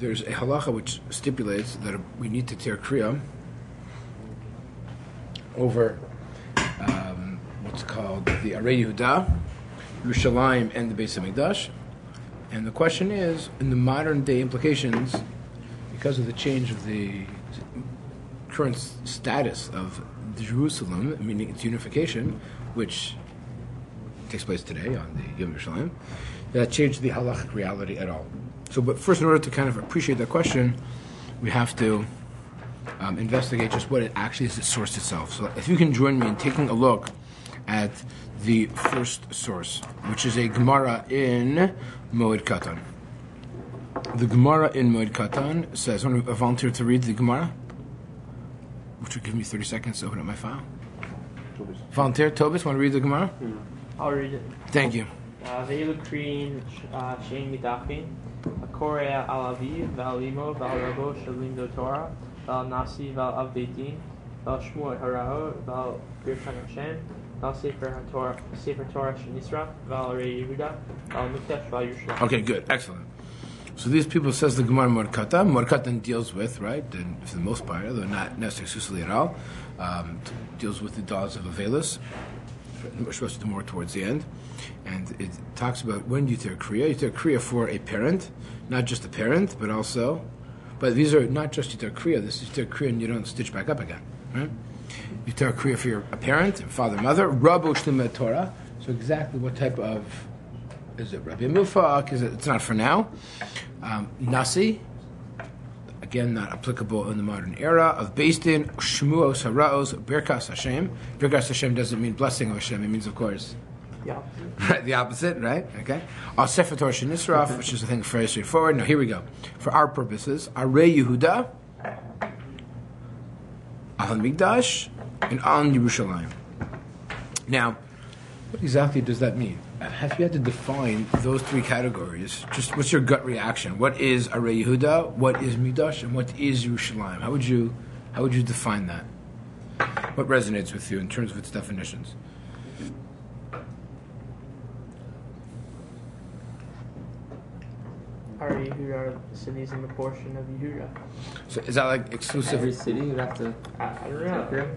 there's a halacha which stipulates that we need to tear Kriah over what's called the Arei Yehuda, Yerushalayim, and the Beis HaMikdash. And the question is, in the modern day implications, because of the change of the current status of Jerusalem, meaning its unification, which takes place today on the Yom Yerushalayim, that changed the halachic reality at all. So, but first, in order to kind of appreciate that question, we have to investigate just what it actually is, the source itself. So, if you can join me in taking a look at the first source, which is a Gemara in Moed Katan. The Gemara in Moed Katan says, I want to volunteer to read the Gemara, which will give me 30 seconds to open up my file. Volunteer, Tobis, want to read the Gemara? I'll read it. Thank you. Ve'elu kriyin shein midachin, Kriah al aviv, ve'al imo, ve'al rabo shalimdo Torah, ve'al nasi, ve'al av beit din, ve'al shmuel harao, ve'al birkat Hashem, ve'al sefer Torah shenisra, ve'al Arei Yehuda, ve'al mikdash, ve'al Yerushalayim. Okay, good, excellent. So these people, says the Gemara Moed Katan. Moed Katan deals with, right, and for the most part, though not necessarily exclusively at all, deals with the laws of Avelis. We're supposed to do more towards the end. And it talks about when you tear Kriah. You tear Kriah for a parent, not just a parent, but also, but these are not just you tear Kriah, this is you tear Kriah and you don't stitch back up again, right? You tear Kriah for a parent, father, mother, Rabo Shlimed Torah. So exactly what type of, is it Rabbi Mufak? Is it? It's not for now. Nasi, again, not applicable in the modern era, of Beis Din, Shmuos, Haraos, Birkas Hashem. Birkas Hashem doesn't mean blessing of Hashem, it means, of course, right, the opposite, right? Okay. Sefer Torah Shenisraf, which is, I think, very straightforward. Now, here we go. For our purposes, Arei Yehuda, Al Migdash, and Al Yerushalayim. Now, what exactly does that mean? If you had to define those three categories, just what's your gut reaction? What is Arei Yehuda? What is Migdash? And what is Yerushalayim? How would you define that? What resonates with you in terms of its definitions? Arei Yehuda are the cities in the portion of Yehuda. So is that like exclusive? Every city you have to. I don't know.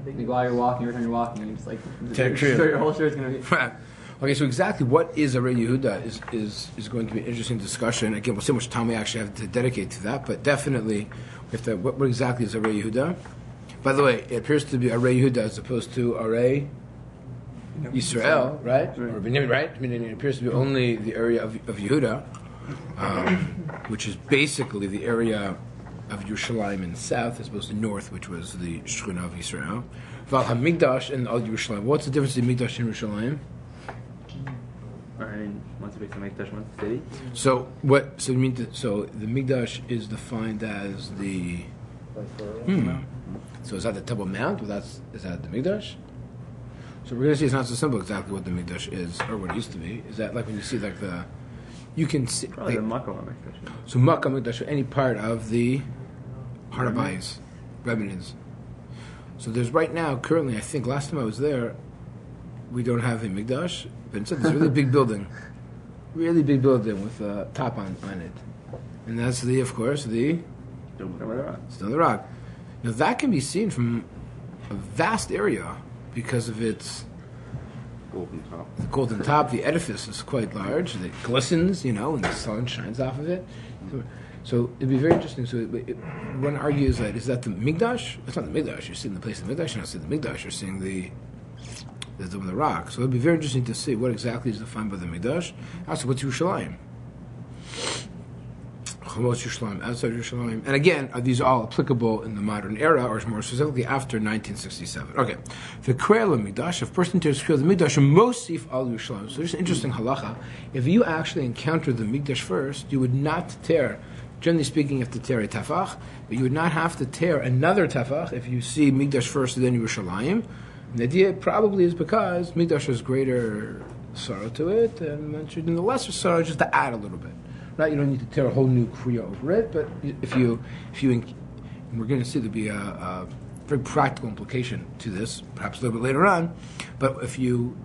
Like while you're walking, every time you're walking, you just like True. your whole shirt's gonna be. Okay, so exactly what is Arei Yehuda is going to be an interesting discussion. Again, we'll see how much time we actually have to dedicate to that, but definitely, we have to, what exactly is Arei Yehuda? By the way, it appears to be Arei Yehuda as opposed to Arei Yisrael, right? Or Binyamin, right? I mean, it appears to be only the area of Yehuda, which is basically the area of Yerushalayim in the south, as opposed to north, which was the Shechina of Yisrael. Val HaMikdash and Al Yerushalayim. What's the difference between Mikdash and Yerushalayim? Once you make Mikdash, once city. So what? So you mean? So the Mikdash is defined as the. So is that the Temple Mount? Or is that the Mikdash? So we're going to see it's not so simple exactly what the Mikdash is or what it used to be. Is that like when you see like the, you can see probably the Makkah Mikdash. So Makkah Mikdash or any part of the Harabayis, remnants. So there's right now currently, I think last time I was there, we don't have a Mikdash, but instead there's a really big building with a top on it, and that's the, of course, the Stone of the Rock. Now that can be seen from a vast area because of its golden top. The edifice is quite large. It glistens, when the sun shines off of it. So it'd be very interesting. So one argues that is that the Mikdash? It's not the Mikdash. You're seeing the place of the Mikdash. You're not seeing the Mikdash. You're seeing the Dome of the Rock. So it'd be very interesting to see what exactly is defined by the Mikdash. Also, what's Yerushalayim? What's Yerushalayim? Outside Yerushalayim. And again, are these all applicable in the modern era, or more specifically after 1967? Okay. The Kriah Mikdash, if a person tears Kriah the Mikdash, Mosif al Yerushalayim. So there's an interesting halacha. If you actually encounter the Mikdash first, you would not tear. Generally speaking, you have to tear a tefach, but you would not have to tear another tefach if you see Mikdash first and then Yerushalayim. And the idea probably is because Mikdash has greater sorrow to it, and mentioned in the lesser sorrow just to add a little bit. Right? You don't need to tear a whole new Kriah over it, but if you, we're going to see there'll be a very practical implication to this, perhaps a little bit later on. But if you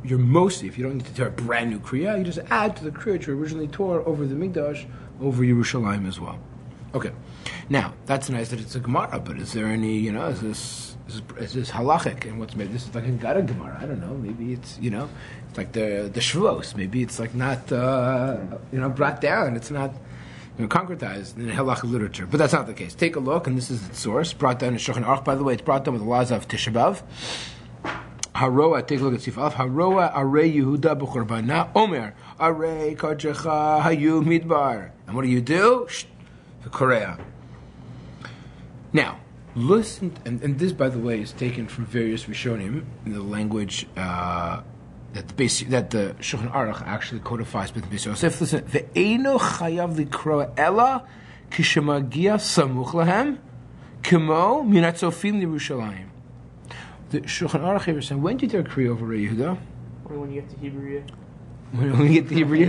you're mostly, if you don't need to tear a brand new Kriah, you just add to the Kriah which you originally tore over the Mikdash, over Yerushalayim as well. Okay, now that's nice that it's a Gemara, but is there any, is this halachic and what's made? This is like a Gada Gemara. I don't know. Maybe it's it's like the Shavuos. Maybe it's like not brought down. It's not concretized in halachic literature. But that's not the case. Take a look, and this is its source. Brought down in Shulchan Aruch. By the way, it's brought down with the laws of Tisha B'Av. Haroa, take a look at Sif Alf. Haroa Arei Yehuda b'Chorbana Omer Arei Karjecha Hayu Midbar. And what do? The Kriah. Now, listen, and this, by the way, is taken from various Rishonim in the language that the Shulchan Aruch actually codifies with the Beis Yosef. Listen, ve'eino chayav likro ela kishemagia samuch lahem kimo minatzofim Yerushalayim. The Shulchan Aruch here is saying, when do you tear Kriah over Yehuda? When you get to Hebrew. When you get to Hebrew,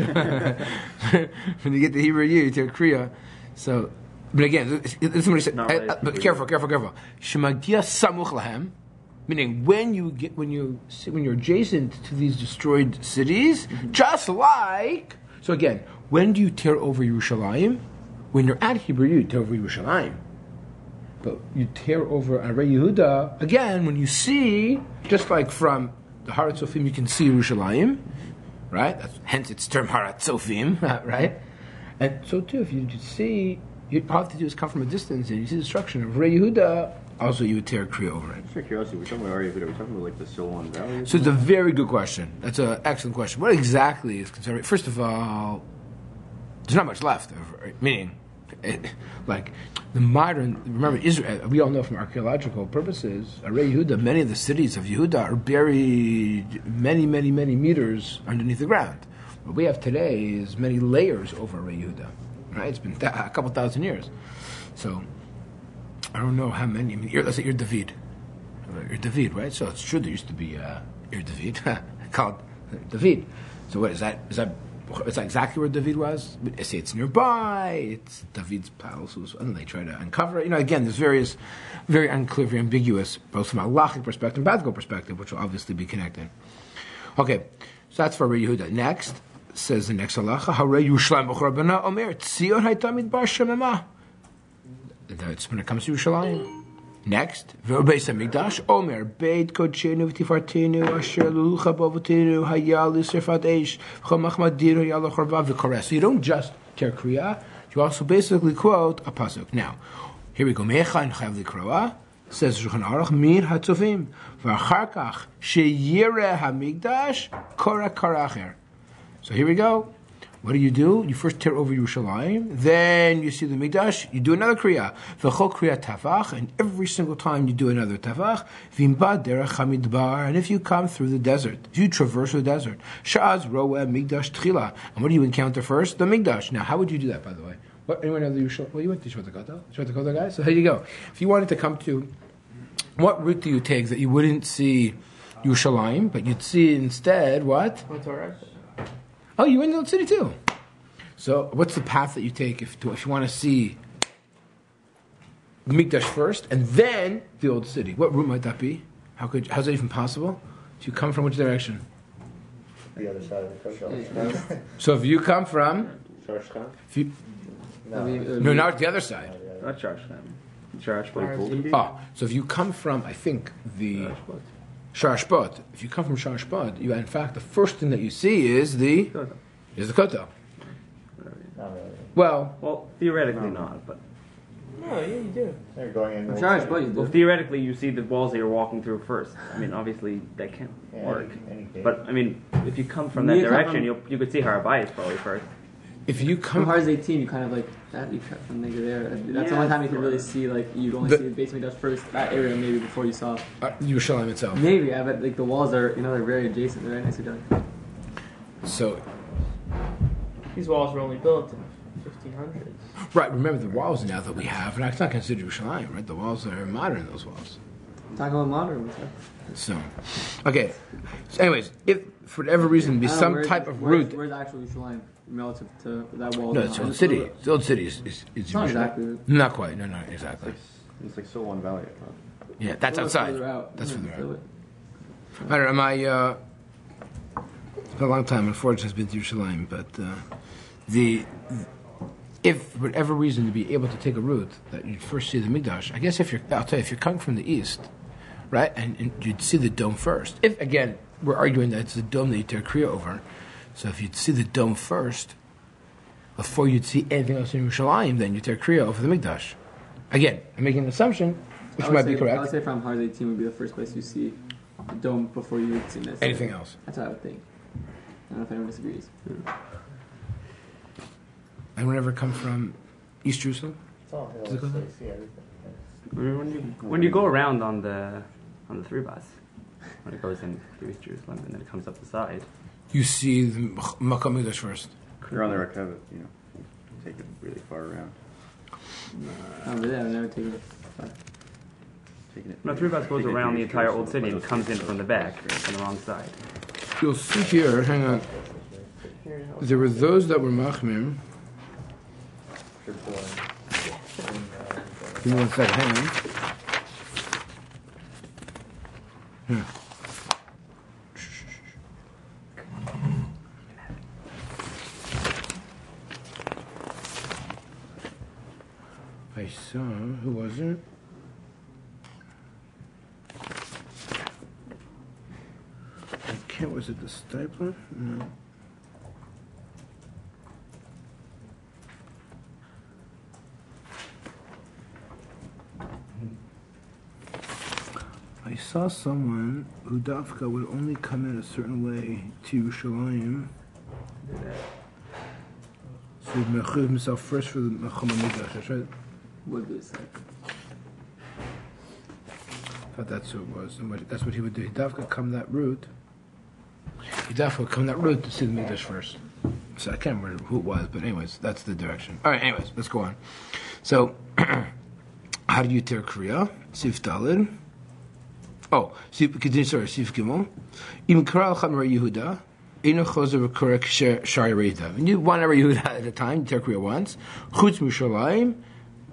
when you get to Hebrew, you tear Kriah. So, but again, this is what he said. But careful. Shemagia samuch lahem, meaning when you're adjacent to these destroyed cities, just like. So again, when do you tear over Yerushalayim? When you're at Hebrew, you tear over Yerushalayim. But you tear over Arei Yehuda again when you see, just like from the Harat Sofim, you can see Yerushalayim, right? Hence its term Harat Sofim, right? And so too, if you see, all you have to do is come from a distance and you see the destruction of Arei Yehuda. Also, you would tear Kriah over it. Just for curiosity, we're talking about Arei Yehuda. We're talking about like the Silwan Valley. So it's a very good question. That's an excellent question. What exactly is considered? First of all, there's not much left. Meaning, like the modern. Remember, Israel. We all know from archaeological purposes, Arei Yehuda. Many of the cities of Yehuda are buried many meters underneath the ground. What we have today is many layers over Arei Yehuda. Right? It's been a couple thousand years. So I don't know how many. I mean, let's say Ir David. Ir David, right? So it's true there used to be Ir David called David. So what is that? Is that exactly where David was? I say it's nearby. It's David's palace. And they try to uncover it. Again, there's various, very unclear, very ambiguous, both from a halachic perspective and practical perspective, which will obviously be connected. Okay, so that's for Arei Yehuda. Next, says the next halacha, Harei Yerushalayim b'Chorbana Omer Tzion Hayta Midbar Shemema. That's when it comes to Yerushalayim. Next, V'Beis HaMikdash Omer Beit Kodshenu V'Tifartenu Asher Lulucha Bovotenu Hayal L'Sirfat Eish V'Chol Machmadinu Yal L'Chorva V'Koreh. So you don't just tear Kriah, you also basically quote a pasuk. Now, here we go. Me'echan Chayav L'Kroah, says Shulchan Aruch, Mir HaTzovim V'Achar Kach Sheyireh HaMikdash Korah Karacher. So here we go. What do? You first tear over Yerushalayim, then you see the Mikdash, you do another Kriah. V'chol Kriah tavach, and every single time you do another tavach, v'imba derech hamidbar, and if you come through the desert, if you traverse the desert, sha'az roeh Mikdash tchila, and what do you encounter first? The Mikdash. Now, how would you do that, by the way? Anyone know the Yerushalayim? Well, you went to Shvat HaKotel, guys? So here you go. If you wanted to come to, what route do you take that you wouldn't see Yerushalayim, but you'd see instead what? Oh, you went to the city too. So, what's the path that you take if you want to see the Mikdash first and then the old city? What route might that be? How's that even possible? If you come from which direction? The other side of the Kotel. So, if you come from, No, now it's the other side. Not Sharash. So if you come from, I think the Sharashpot. If you come from Sharashpot, you in fact the first thing that you see is the Kotel. Well, theoretically not, but No, yeah, you do. They're going in. well, theoretically you see the walls that you're walking through first. I mean, obviously that can't work. But I mean, if you come from that direction, you could see Harabayis probably first. If you come from Harz 18, you kind of like that. You cut from there. That's the only time you can really see. Like you'd only see the basement dust first. That area maybe before you saw Yerushalayim itself. Maybe, yeah, but like the walls are they're very adjacent. They're right next to each other. So these walls were only built in 1500s. Right. Remember the walls now that we have, and it's not considered Yerushalayim, right? The walls are modern. Those walls. Talking about modern ones. So, okay. So, anyways, if for whatever reason be some type of route. Where's actual Yerushalayim relative to that wall? No, it's the old city. The old city is not exactly. Not quite. No, exactly. It's like Silwan Valley, I thought. Yeah, that's outside. Out. That's further out. I don't know. It's been a long time. Unfortunately, it's been to Yerushalayim, but if for whatever reason to be able to take a route that you'd first see the Mikdash, I guess I'll tell you, if you're coming from the east, right, and you'd see the dome first. If again we're arguing that it's the dome that you tear Kriah over, so if you'd see the dome first before you'd see anything else in Yerushalayim, then you tear Kriah over the Mikdash. Again, I'm making an assumption, which might be correct. I would say from Har 18 would be the first place you see the dome before you would see this. Anything else? That's what I would think. I don't know if anyone disagrees. Anyone ever come from East Jerusalem? It's all Does it go hills, so there? you see everything. When you go around on the 3 bus, when it goes in to East Jerusalem and then it comes up the side, You see the Makom Mikdash first. You're on the Rakava, you take it really far around. Really, I've never taken it far. Taking it. no, 3 bus goes taking it around the to East entire Jerusalem, old city and but comes in from the back on the wrong side. You'll see here, hang on, there were those that were Machmir. You're born Give me 1 second, hang on. Here. I saw, who was it? Was it the Stipler? No. I saw someone who Dafka would only come in a certain way to Yerushalayim. So he'd mechuv himself first for the Mechama Mikdash, that's right? Would be the side. I thought that's who it was. That's what he would do. He'd Dafka come that route. He'd Dafka come that route to see the Mikdash first. So I can't remember who it was, but anyways, that's the direction. All right, anyways, let's go on. So, how do you tear Kriah? Sif Dalid. Oh, Sif Gimel. Im Kriah Chamar Yehuda. Ino Chozer V'Korek Shari Reida. You do 1 hour Yehuda at a time. You tear Kriah once. Chutz Mishalayim.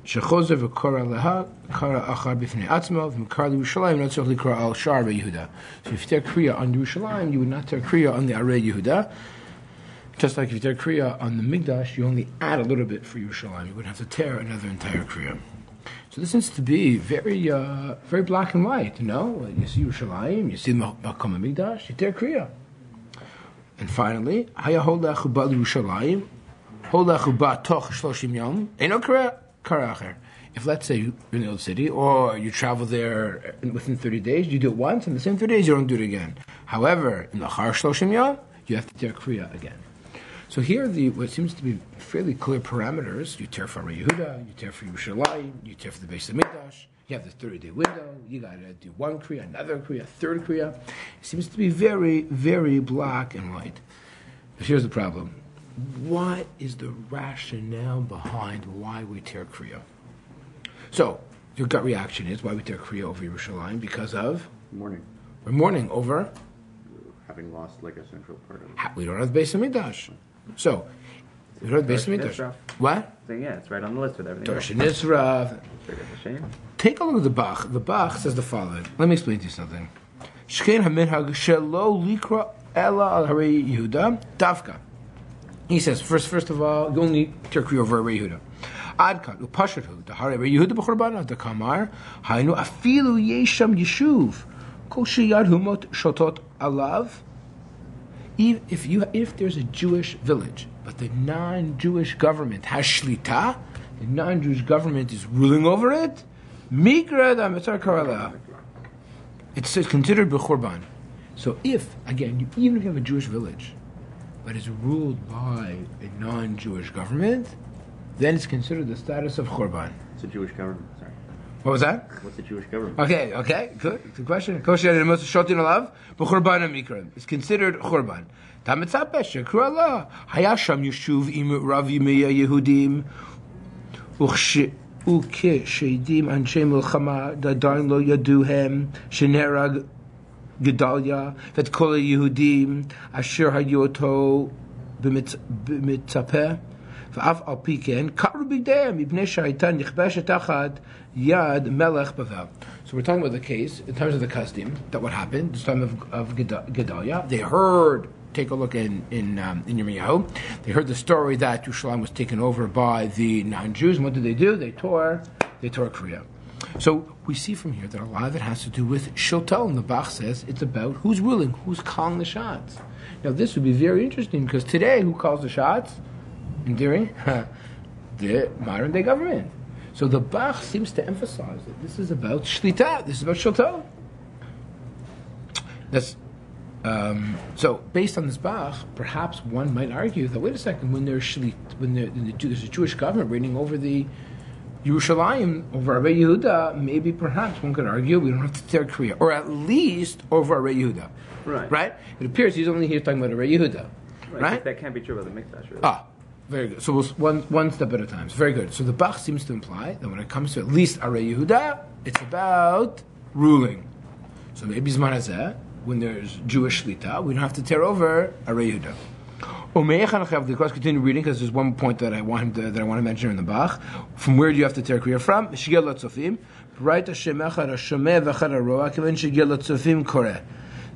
Shechozer V'Korah Leha. Kara Achar B'Fnei Atzmo. V'Mkar L'Yerushalayim. Not Tzorch L'Kra Al Shar Yehuda. So if you tear Kriah on Yerushalayim, you would not tear Kriah on the Arei Yehuda. Just like if you tear Kriah on the Mikdash, you only add a little bit for Yerushalayim. You wouldn't have to tear another entire Kriah. So this seems to be very, very black and white. You know, you see Yerushalayim, you see Makom Mikdash, you tear Kriah. And finally, Haya Holechu Ba Yerushalayim, Holechu Ba Toch 30 Yom, Eino Kriah Karacher. If let's say you're in the old city, or you travel there within 30 days, you do it once, and the same 30 days you don't do it again. However, in the Char 30 Yom, you have to tear Kriah again. So here, what seems to be fairly clear parameters: you tear for Yehuda, you tear for Yerushalayim, you tear for the base of Mikdash. You have the 30-day window. You got to do 1 Kriah, another Kriah, third Kriah. It seems to be very, very black and white. But here's the problem: what is the rationale behind why we tear Kriah? So your gut reaction is why we tear Kriah over Yerushalayim because of Mourning. we're mourning over Having lost like a central part of it. we don't have the base of Mikdash. So, we don't have the base of Mikdash. What? So yeah, it's right on the list with everything else. Dorsha Nisrav. It's a shame. Take a look at the Bach. The Bach says the following. Let me explain to you something. Shkein haminhag shelo likra ela al harei Yehuda davka. He says, first of all, you only tear Kriah over harei Yehuda. Adkan upashathu the harei Yehuda b'churbanah the kamar hainu afilu yesham yeshuv kol sheyad humot shotot alav. If there's a Jewish village, but the non-Jewish government has shlita, the non-Jewish government is ruling over it, it's considered b'churban. So even if you have a Jewish village, but it's ruled by a non-Jewish government, then it's considered the status of churban. It's a Jewish government, sorry. What was that? What's the Jewish government? Okay, good question. It's considered churban. Hayasham Yeshuv im Rav Yimei Yehudim וכשדים אנשי מלחמה עדיין לא ידעו הם שנהרג גדליה ואת כל היהודים אשר היו אותו במצפה ואף על פי כן קרו בגדיהם מפני שהייתה נכבשת תחת יד מלך בבל. So we're talking about the case in terms of the custom that what happened this time of Gedaliah. They heard take a look in Yirmiyahu. They heard the story that Yerushalayim was taken over by the non-Jews. And what did? They tore Kriah. So we see from here that a lot of it has to do with Shiltel. And the Bach says it's about who's ruling, who's calling the shots. Now this would be very interesting because today, who calls the shots? In theory, the modern day government. So the Bach seems to emphasize that this is about Shlita, this is about Shiltel. That's so. Based on this Bach, perhaps one might argue that wait a second, when there's a Jewish government reigning over the Yerushalayim, over Arei Yehuda, maybe perhaps one could argue we don't have to tear Kriah, or at least over Arei Yehuda. Right. It appears he's only here talking about Arei Yehuda. Right. That can't be true about the Mikdash, really. Very good. So one step at a time. Very good. So the Bach seems to imply that when it comes to at least Arei Yehuda, it's about ruling. So maybe Zman Hazeh, when there's Jewish Shlita, we don't have to tear over Arei Yehuda. Let's continue reading because there's one point that I want to mention in the Bach. From where do you have to tear Kriah from?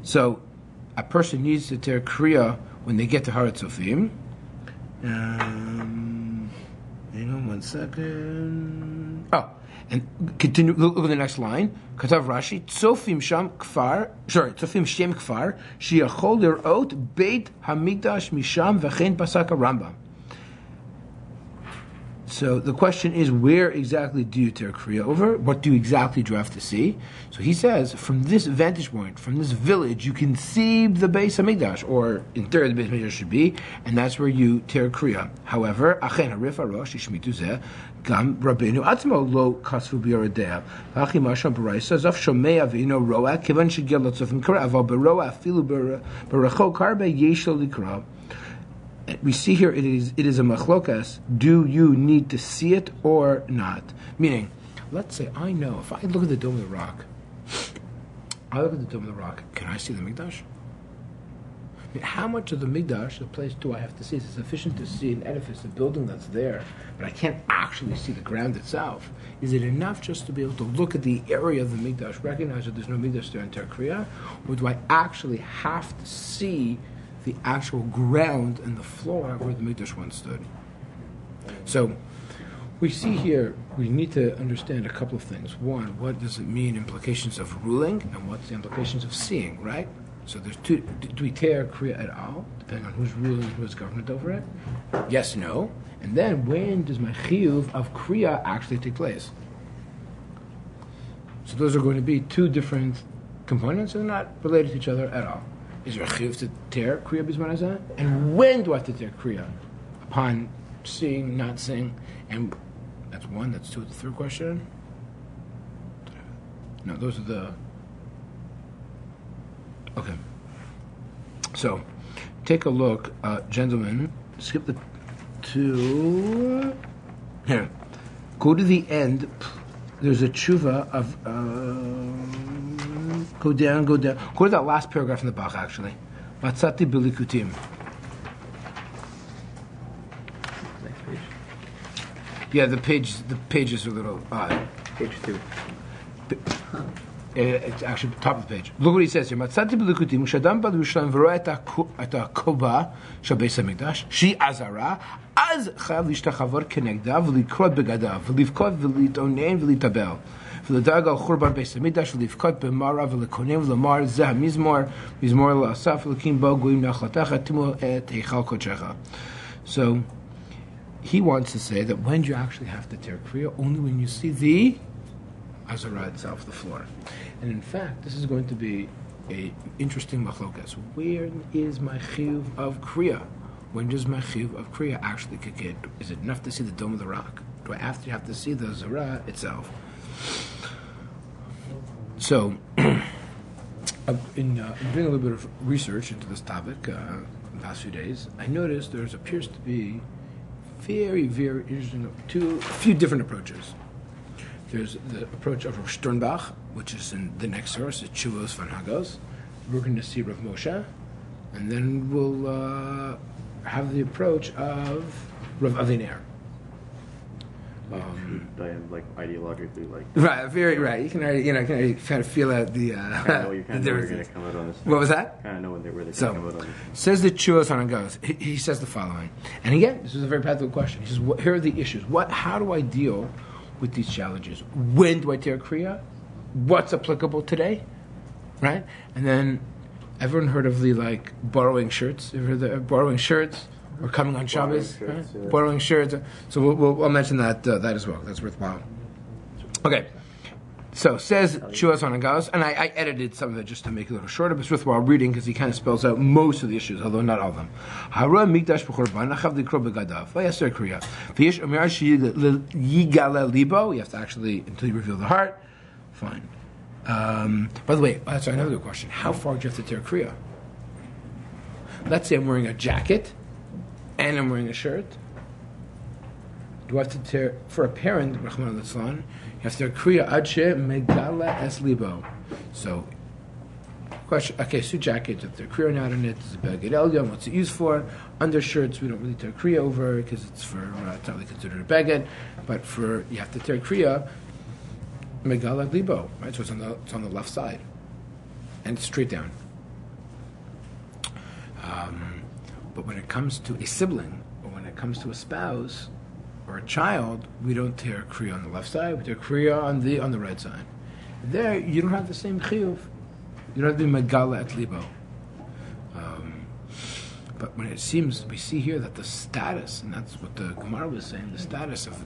So a person needs to tear Kriah when they get to Har Tzofim. One second. And continue. Look at the next line. Katav Rashi. Tzofim shem kfar. Sheyachol lirot Beit Hamikdash misham v'chein pasak Rambam. So the question is, where exactly do you tear Kriah over? What do you exactly have to see? So he says, from this vantage point, from this village, you can see the Beis Hamikdash, or in theory the Beis Hamikdash should be, and that's where you tear Kriah. However, Achen Harif Arosh Ishmitu Zeh Gam Rabbeinu Atzmo Lo Kasvu B'Yoredea Hachi Masham B'Raisa Zaf Shomei Avinu Roa Kivan Shegel Lotzofim Kriah Aval B'Roa Afilu B'Racho Karbe Yeshel Likra. We see here it is a machlokas. Do you need to see it or not? Meaning, let's say I know if I look at the Dome of the Rock, can I see the Mikdash? I mean, how much of the Mikdash, the place, do I have to see? Is it sufficient to see an edifice, a building that's there, but I can't actually see the ground itself? Is it enough just to be able to look at the area of the Mikdash, recognize that there's no Mikdash there in Ter Kriah, or do I actually have to see the actual ground and the floor where the Mikdash once stood? So we see here, we need to understand a couple of things. One, what does it mean, implications of ruling, and what's the implications of seeing, right? So there's two. Do we tear Kriah at all, depending on who's ruling, who's government over it? Yes, no. And then when does my chiyuv of Kriah actually take place? So those are going to be two different components and not related to each other at all. Is there a chiyuv to tear Kriah b'zman hazeh? And when do I have to tear Kriah? Upon seeing, not seeing? And that's one, that's two. The third question? No, those are the... Okay. So, take a look, gentlemen. Skip the two... Here. Go to the end. There's a tshuva of... Go down. Go to that last paragraph in the Bach, actually. Matzati bilikutim. Next page. Yeah, the pages are a little odd. Page 2. It's actually top of the page. Look what he says here. Matzati bilikutim u'shadam bad Yerushalayim v'roa et ha'koba shel Beis Hamikdash she azara az chayav lishtachavor kenegda v'likrot begadav v'livkot v'litonein v'litabel v'ledag al churban Beis Hamikdash v'livkot b'mara v'lekonein v'lemar zeh mizmor la'asaf v'lekim bo goyim nachlatecha timu et heichal kodechecha. So he wants to say that when do you actually have to tear Kriah? Only when you see the Azara itself, the floor. And in fact, this is going to be an interesting machlokas. Where is my chiyuv of Kriah? When does my chiyuv of Kriah actually kick in? Is it enough to see the Dome of the Rock? Do I have to see the Azara itself? So, in doing a little bit of research into this topic in the past few days, I noticed there appears to be very, very interesting, a few different approaches. There's the approach of Rav Sternbach, which is in the next source, the Chuvos van Hagos. We're going to see Rav Moshe, and then we'll have the approach of Rav Aviner. I am like ideologically like. Right, very right. You can already, can already kind of feel out the. You kind of know where you're going to come out on this. What was that? Kind of know where they're going to So, come out on this. says the Chuvos on goes. He says the following, and again, this is a very practical question. He says, "Here are the issues. How do I deal with these challenges? When do I tear Kriah? What's applicable today? Right? And then, everyone heard of the borrowing shirts? Ever heard of the borrowing shirts?" Or coming on Shabbos, shirts, right? yeah. Borrowing shirts. So we'll mention that as well. That's worthwhile. Okay. So says Chuvas on Agos, and I edited some of it just to make it a little shorter, but it's worthwhile reading because he kind of spells out most of the issues, although not all of them. Hara mikdash b'chorban achav likro begadav vayaser kriya v'yesh omer sheyigale libo. You have to actually until you reveal the heart. Fine. By the way, that's another good question. How far do you have to tear kriya? Let's say I'm wearing a jacket. And I'm wearing a shirt. Do I have to tear for a parent? Rahman al-Islam, you have to tear kriya adshe megala es libo. So, question. Okay, suit jacket. You have to tear kriya not on it. It's a beged elyon. What's it used for? Undershirts we don't really tear kriya over because it's for it's not really considered a beged. But for you have to tear kriya megala libo. Right, so it's on the left side, and it's straight down. But when it comes to a sibling, or when it comes to a spouse, or a child, we don't tear kriya on the left side, we tear kriya on the right side. There, you don't have the same chiyuv. You don't have the megala at libo. But when it seems, we see here that the status, and that's what the Gemara was saying, the status of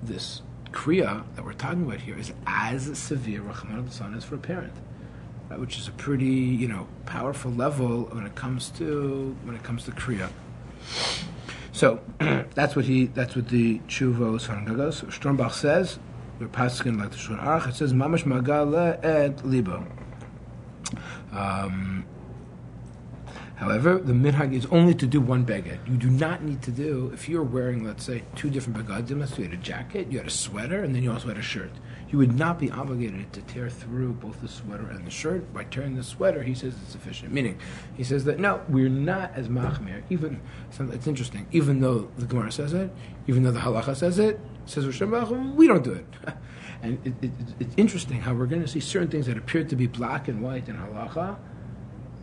this kriya that we're talking about here is as severe, Rahman al-San, as for a parent. Which is a pretty, powerful level when it comes to kriya. So that's what the Chuvos Harangagos. Stormbach says, we're passing like the Shon Arach. It says mamash magala et libo. However, the minhag is only to do one beged. You do not need to do if you're wearing, let's say, two different begadim. Let's say you had a jacket, you had a sweater, and then you also had a shirt. You would not be obligated to tear through both the sweater and the shirt. By tearing the sweater, he says it's sufficient. Meaning, he says that no, we're not as machmir. It's interesting. Even though the Gemara says it, even though the halacha says it, says we don't do it. And it's interesting how we're going to see certain things that appear to be black and white in halacha.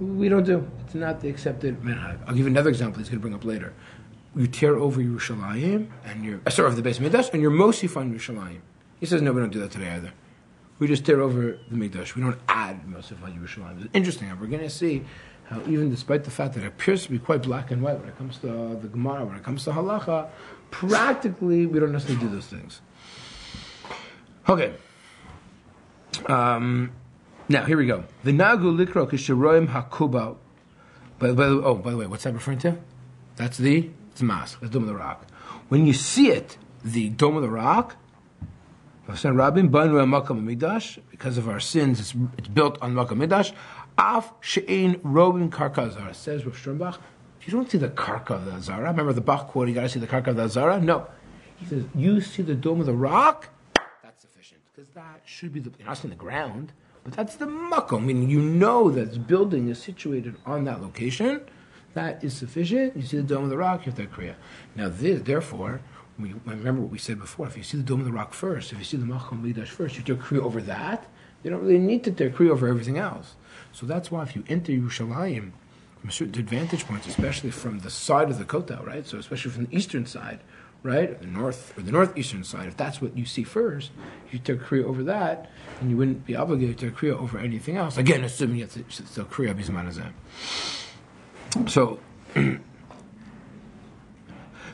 We don't do. It's not the accepted minhag. I'll give you another example he's going to bring up later. You tear over Yerushalayim and you're of the base of Mikdash and you're mosif on Yerushalayim. He says, no, we don't do that today either. We just tear over the Mikdash. We don't add Mosif on Yerushalayim. It's interesting how we're going to see how even despite the fact that it appears to be quite black and white when it comes to the Gemara, when it comes to halacha, practically we don't necessarily do those things. Okay. Now, here we go. The Nagu Likro Kisharoim Hakuba. By the way, what's that referring to? It's Mosque. That's Dome of the Rock. When you see it, the Dome of the Rock, because of our sins, it's built on Makam Midash. Af she'ein robin karka azara. Says Rav Sternbach, you don't see the karka of the azara. Remember the Bach quote, you got to see the karka of the azara? No. He says, you see the Dome of the Rock? That's sufficient. Because that should be you're not seeing the ground, but that's the Makam. Meaning you know that this building is situated on that location. That is sufficient. You see the Dome of the Rock, you have that Kriah. Now therefore, remember what we said before. If you see the Dome of the Rock first, if you see the Macham Midash first, you tear Kriya over that. You don't really need to tear Kriya over everything else. So that's why if you enter Yerushalayim from certain vantage points, especially from the side of the Kotel, right? So especially from the eastern side, right, or the northeastern side, if that's what you see first, you tear Kriya over that, and you wouldn't be obligated to tear Kriya over anything else. Again, assuming you have to still Kriya Bisman Hazeh. So.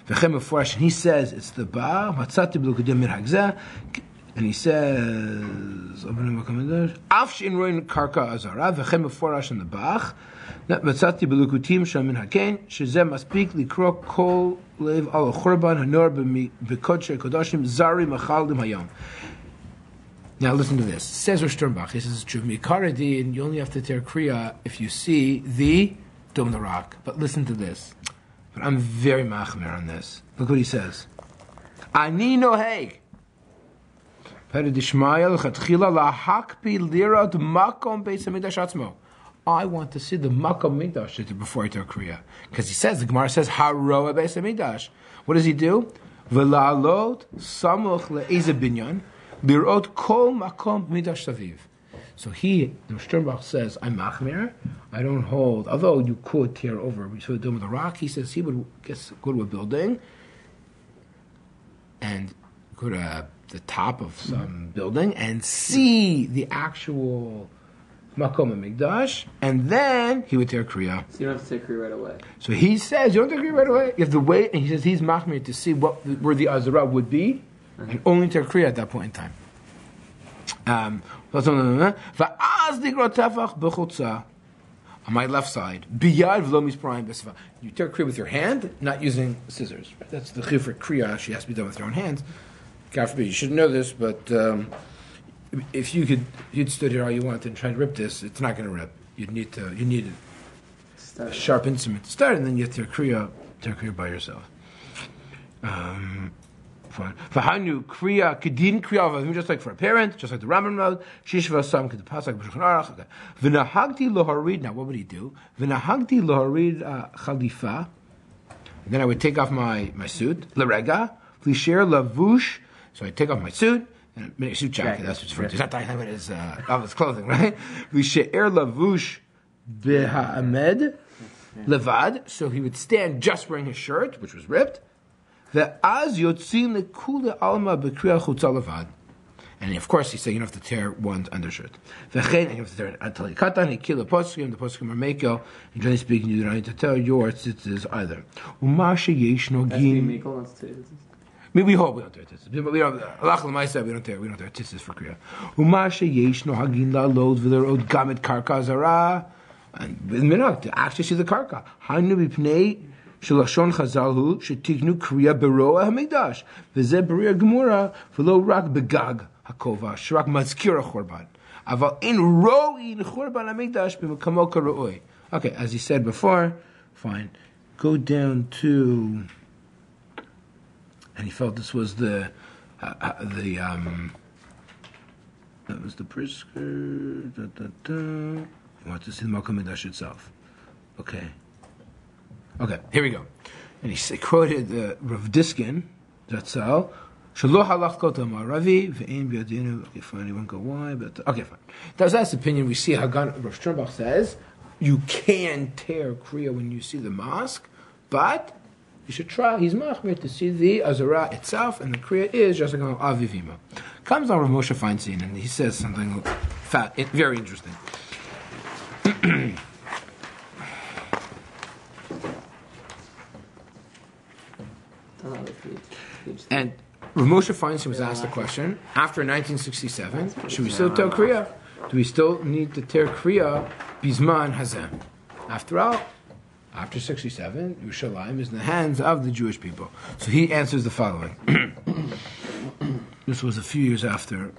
And he says it's the Ba Matzati B'Lukudim Mirhagzeh, and he says Af Shein Roin Karka Azara V'Chem Meforash in the Bach Matzati B'Lukutim Sham Min Hakein Shezeh Maspik Likro Kol Lev Al Churban Hanor B'Kodshe Kodashim Zari Machaldim Hayom. Now listen to this. Says Rosh Sternbach. He says it's true. Mikaradi, and you only have to tear Kriya if you see the Dome of the Rock. But listen to this. But I'm very machmer on this. Look what he says. Ani noheg. I want to see the Makom Mikdash before I tear Kriya. Because he says, the Gemara says, Haroa Beis HaMikdash. What does he do? V'la'alot samuch le'eze binyan lirot kol makom midash saviv. So the Sternbach says, I'm machmir, I don't hold, although you could tear over, we should do with a rock, he says he would go to a building and go to the top of some building and see the actual makom mikdash, and then he would tear Kriah. So you don't have to take Kriah right away. So he says, you don't take Kriah right away, you have to wait, and he says he's machmir to see where the Azara would be, and only tear Kriah at that point in time. On my left side, you tear Kriah with your hand, not using scissors. That's the chiyuv for Kriah. She has to be done with your own hands. God forbid, you shouldn't know this, but if you'd stood here all you want and tried to rip this, it's not going to rip. You need a sharp instrument to start, and then you tear Kriah by yourself. Fine. Kriah, kedin Kriah, just like for a parent, just like the Rambam wrote. Shishva sam ked pasak b'shulchan aruch. V'nahagti loharid. Now, what would he do? V'nahagti loharid chalifa. Then I would take off my suit. L'rega, v'lisher lavush. So I take off my suit and make a suit jacket. That's what it's referred to. It's not talking about his clothing, right? V'lisher lavush b'ha'amed levad. So he would stand just wearing his shirt, which was ripped. And of course, he said you don't have to tear one's undershirt. And you have to tear it until you cut down. He killed the poskim. The poskim are mekel. And generally speaking, you don't need to tell your tzitzis either. We hope we don't tear tzitzis. We don't. Allah l'maisa, we don't tear tzitzis for Kriah. And with minhag to actually see the karka. Shalashon Chazalhu shetignu Kriah beroa hamikdash v'zeh beria gemura v'lo rak begag hakova shrak mazkira chorban aval in roin chorban hamikdash b'mekamo karooi. Okay, as he said before, fine. Go down to, and he felt this was that was the brisker. He wants to see the Makom Mikdash itself. Okay, here we go. And he quoted Rav Diskin, Zatzal, Shaloh halach kota ma'aravi, ve'ein b'yadinu, okay, fine, you won't go why, but, okay, fine. That's his opinion. We see how Rav Sternbach says, you can tear Kriah when you see the mosque, but you should try, he's machmir, to see the Azara itself, and the Kriah is just like an avivima. Comes on Rav Moshe Feinstein, and he says something very interesting. And Rav Moshe Feinstein was asked the question, after 1967, should we still tear Kriah? Do we still need to tear Kriah bizman hazem? After all, after 67, Yerushalayim is in the hands of the Jewish people. So he answers the following. This was a few years after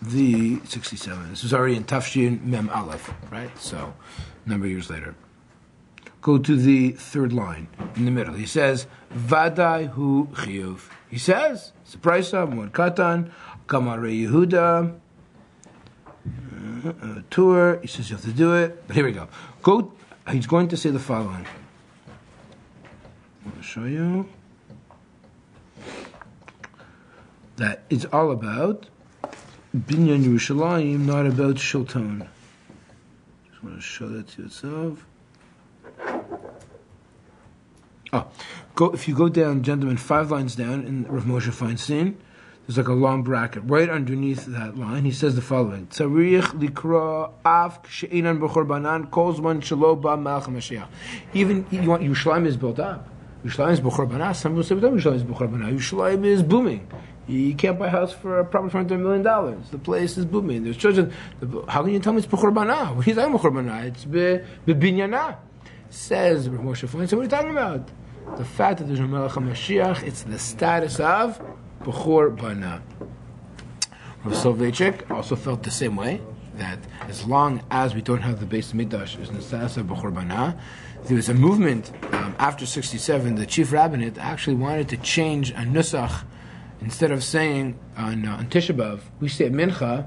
the 67. This was already in Tafshin Mem Aleph, right? So, a number of years later. Go to the third line in the middle. He says, Vadai hu chiyuv. He says, Surprisa, Mod Katan, Kamare Yehuda, tour. He says you have to do it. But here we go. He's going to say the following. I'll show you. That it's all about Binyan Yerushalayim, not about Shilton. Just want to show that to yourself. If you go down, gentlemen, 5 lines down in Rav Moshe Feinstein, there's like a long bracket. Right underneath that line, he says the following: Tzarich likra af she'inan b'chorbanan kol zman shelo ba melech HaMashiach. Even you want Yerushalayim is built up. Yerushalayim is b'chorbanah. Some people say Yerushalayim is b'chorbanah. Yerushalayim is booming. You can't buy a house for probably $100 million. The place is booming. There's children. How can you tell me it's b'chorbanah? What are you talking about b'chorbanah? It's b'binyana. Says Rav Moshe Feinstein. What are you talking about? The fact that there's no Melech HaMashiach, it's the status of B'chor Bana. Rav Soloveitchik also felt the same way, that as long as we don't have the Beis Mikdash, it's the status of B'chor Bana. There was a movement after 67, the chief rabbinate actually wanted to change a nusach. Instead of saying on Tisha B'Av, we say Mincha,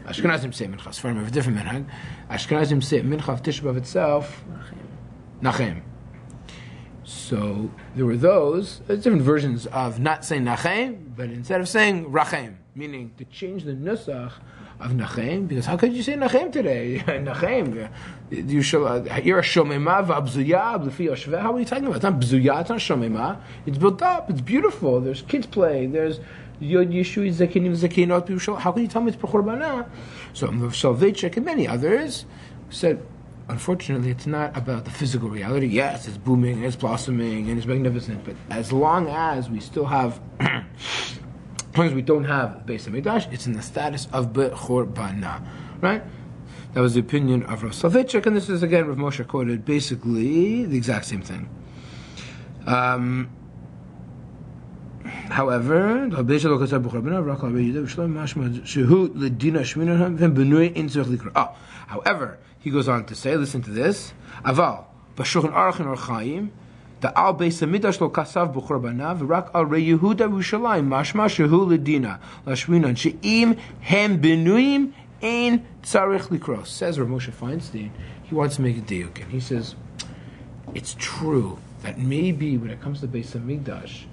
Ashkenazim say Mincha, Sfarim have a different minhag. Ashkenazim say Mincha of Tisha B'Av itself, Nachem. So there were those different versions of not saying Nachem, but instead of saying Rachem, meaning to change the nusach of Nachem, because how could you say Nachem today? Nachem, you shall you're a Shomema v'abzuya b'lefi yoshveh. How are you talking about? It's not bzuya, it's not Shomema. It's built up. It's beautiful. There's kids playing. There's Yod Yeshui Zakinim Zakinot. How can you tell me it's B'churbana? So Soloveitchik and many others said, unfortunately, it's not about the physical reality. Yes, it's booming, and it's blossoming, and it's magnificent. But as long as we still have, as long as we don't have Beis Hamikdash, it's in the status of B'churbana, right? That was the opinion of Rav Soloveitchik, and this is again Rav Moshe quoted basically the exact same thing. However, however, he goes on to say, listen to this. Aval, b'shulchan aruch and Orchaim, the al beis hamidrash lo kasav b'churbana, v'rak al rei Yehuda v'Yerushalayim, mashma shehu ledina, lashminan she'im hem benuim ein tzarich likros. Says Rav Moshe Feinstein, he wants to make a diuk, and he says, it's true that maybe when it comes to Beis Hamikdash,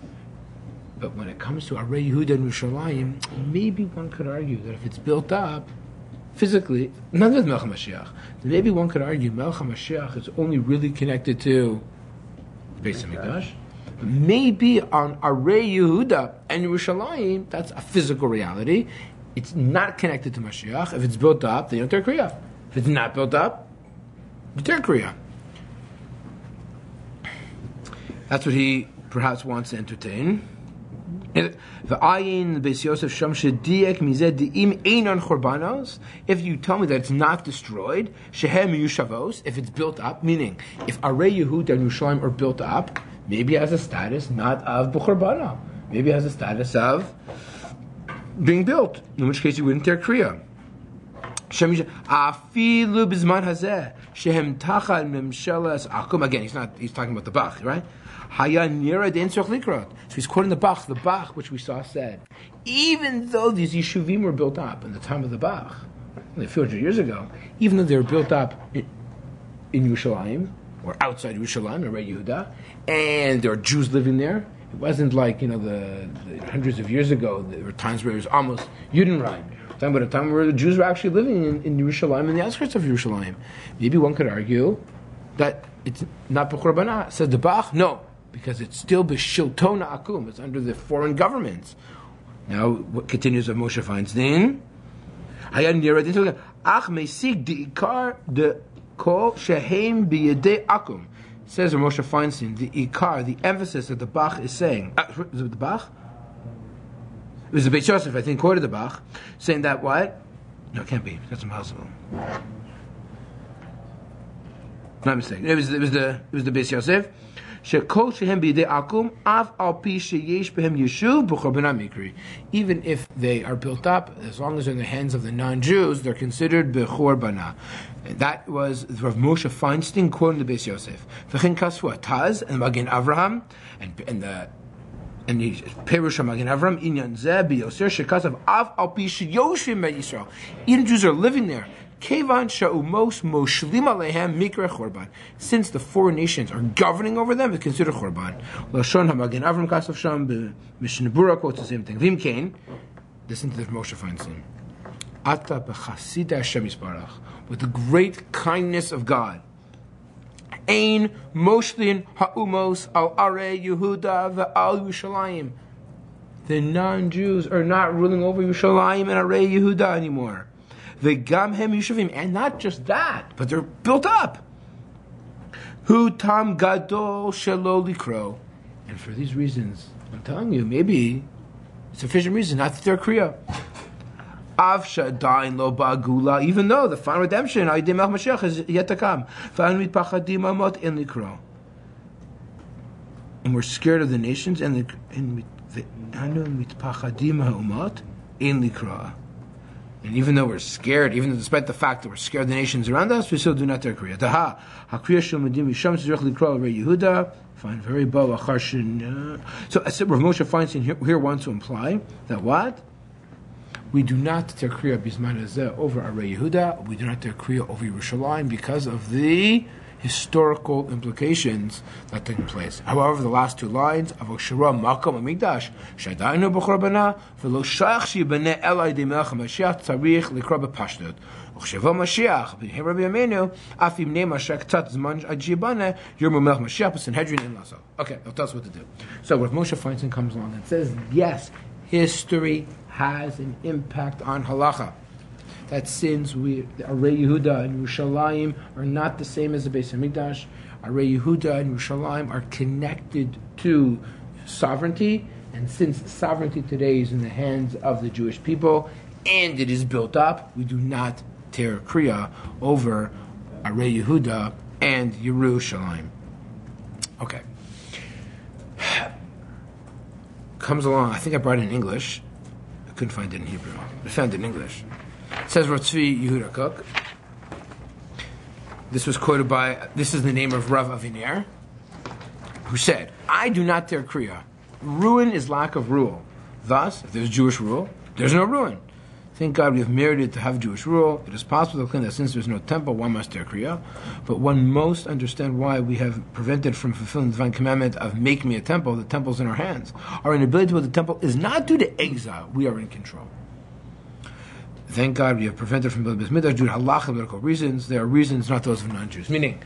but when it comes to Arei Yehuda and Yerushalayim, maybe one could argue that if it's built up physically, not with Melech HaMashiach, maybe one could argue Melech HaMashiach is only really connected to Beis Hamikdash. Maybe on Arei Yehuda and Yerushalayim, that's a physical reality. It's not connected to Mashiach. If it's built up, then you don't tear Kriah. If it's not built up, you tear Kriah. That's what he perhaps wants to entertain. If you tell me that it's not destroyed, if it's built up, meaning if Arei Yehuda and Yerushalayim are built up, maybe it has a status not of B'churbana, maybe it has a status of being built, in which case you wouldn't tear Kriah. Again, he's talking about the Bach, right? So he's quoting the Bach which we saw said, even though these yeshuvim were built up in the time of the Bach, only a few hundred years ago, even though they were built up in Yerushalayim, or outside Yerushalayim, or Arei Yehuda, and there are Jews living there, it wasn't like, the hundreds of years ago, there were times where it was almost Yudenrein. Talking about a time where the Jews were actually living in Yerushalayim, in the outskirts of Yerushalayim. Maybe one could argue that it's not B'churbana. Says the Bach, no, because it's still B'shiltona Akum. It's under the foreign governments. Now, what continues of Moshe Feinstein? Ach meisig di'ikar de kol shehem b'yedei Akum. Says Moshe Feinstein, the ikar, the emphasis that the Bach is saying. Is it the Bach? It was the Beit Yosef, I think, quoted the Bach, saying that what? No, it can't be. That's impossible. Not mistaken. It was the Beit Yosef. Shekol shehem b'yedei akum av al pi sheyesh behem yeshuv b'churbana mikri. Even if they are built up, as long as they're in the hands of the non-Jews, they're considered b'churbana. That was Rav Moshe Feinstein quoting the Beit Yosef. V'chen kasvu Taz and Magen Avraham and the Perush Magen Avraham inyan zeh b'yoser shekasav av al pi sheyoshim beYisrael. Even Jews are living there. Kevan sha'umos moshlim alehem mikra chorban. Since the foreign nations are governing over them, it's considered chorban. Lashon ha'Magen Avraham kasav sham b'Mishnah Berurah quotes the same thing. Vim kain, listen to the Moshe Feinstein. Ata b'chasida Hashem yisbarach, with the great kindness of God. Ein moshlin ha'umos al arei Yehuda ve'al Yerushalayim. The non-Jews are not ruling over Yerushalayim and Arei Yehuda anymore. V'gam hem yeshuvim, and not just that, but they're built up. Hu tam gadol shelo likro, and for these reasons, I'm telling you, maybe sufficient reason not to tear Kriah. Av shadayin lo ba'gula, even though the final redemption, Aydei Melech Mashiach, is yet to come. V'anu mitpachadim amot in likro, and we're scared of the nations, and v'anu mitpachadim ha'umot in likro. And even though we're scared, even despite the fact that we're scared of the nations around us, we still do not tear Kriah. Daha, ha-Kriah shel medim yisham tzirich likro Arei Yehuda. Fine, very bow acharshin. So, as Rav Moshe Feinstein here wants to imply that what? We do not tear Kriah bisman hazeh over Arei Yehuda. We do not tear Kriah over Yerushalayim because of the historical implications that took place. However, the last two lines of Oshira Makom Amigdash Shadainu B'Chorbana V'Lo Shach Shibane Elai De Melech HaMashiach Tzarich Likra B'Pashdut Ochsheva Mashiach B'Hem Rabbi Yameinu Afim Ne Mashak Tzat Zman Ajibane Yom Melech Mashiach B'Sanhedrin In Lasso. Okay, I'll tell us what to do. So, Rav Moshe Feinstein comes along and says, yes, history has an impact on halacha. That since Arei Yehuda and Yerushalayim are not the same as the Beis Hamikdash, Arei Yehuda and Yerushalayim are connected to sovereignty, and since sovereignty today is in the hands of the Jewish people, and it is built up, we do not tear Kriah over Arei Yehuda and Yerushalayim. Okay. Comes along, I think I brought it in English. I couldn't find it in Hebrew. I found it in English. It says Rav Tzvi Yehuda Kook. This was quoted by, this is the name of Rav Aviner, who said, I do not tear Kriah. Ruin is lack of rule. Thus, if there's Jewish rule, there's no ruin. Thank God we have merited to have Jewish rule. It is possible to claim that since there's no temple, one must tear Kriah. But one must understand why we have prevented from fulfilling the divine commandment of make me a temple. The temple's in our hands. Our inability to build the temple is not due to exile. We are in control. Thank God we have prevented from building Beis Mikdash due to halacha medical reasons. There are reasons, not those of non-Jews. Meaning,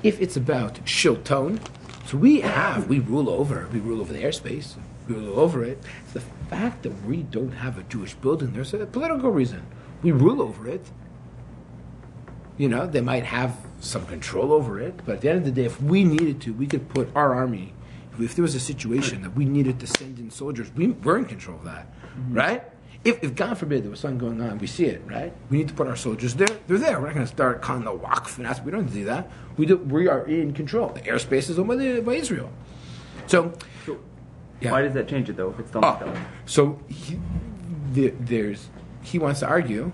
if it's about shilton, so we rule over the airspace, we rule over it. It's the fact that we don't have a Jewish building, there's a political reason. We rule over it. You know, they might have some control over it, but at the end of the day, if we needed to, we could put our army, if there was a situation that we needed to send in soldiers, we're in control of that, right? If God forbid there was something going on, we see it, right? We need to put our soldiers there. They're there. We're not going to start calling the waqf and ask. We don't have to do that. We are in control. The airspace is owned by Israel. So yeah. Why does that change it though? If it's still not that? So he wants to argue,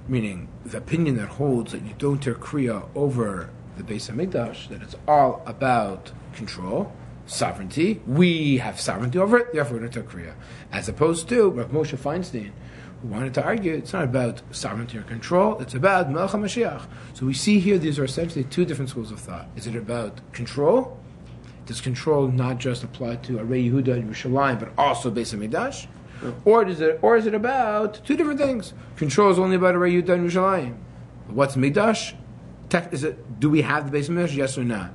meaning the opinion that holds that you don't tear Kriah over the Beis Hamikdash, that it's all about control. Sovereignty. We have sovereignty over it, therefore we're going to tear Kriah. As opposed to Rav Moshe Feinstein, who wanted to argue it's not about sovereignty or control, it's about Melech HaMashiach. So we see here these are essentially two different schools of thought. Is it about control? Does control not just apply to Arei Yehuda and Yerushalayim, but also Beis Hamikdash? Or is it about two different things? Control is only about Arei Yehuda and Yerushalayim. What's Mikdash? Do we have the Beis Hamikdash? Yes or not?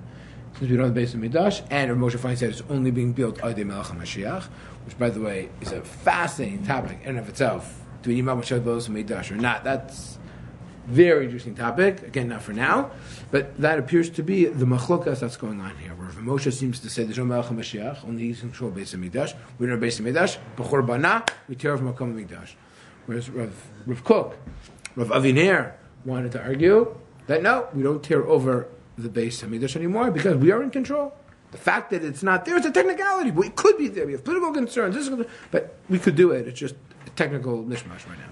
Since we don't have the Beis Hamikdash, and Rav Moshe Feinstein said it's only being built Adei Melech HaMashiach, which, by the way, is a fascinating topic in and of itself. Do we Imam Mashiach Beis Hamikdash or not? That's a very interesting topic. Again, not for now, but that appears to be the machlokas that's going on here. Where Rav Moshe seems to say there's no Melech HaMashiach, only he's in control of Beis Hamikdash. We don't have Beis Hamikdash, b'chor bana, we tear off Makom Hamikdash. Whereas Rav Kook, Rav Aviner wanted to argue that no, we don't tear over the Beis Hamikdash anymore because we are in control. The fact that it's not there is a technicality. It could be there. We have political concerns, but we could do it. It's just a technical mishmash right now.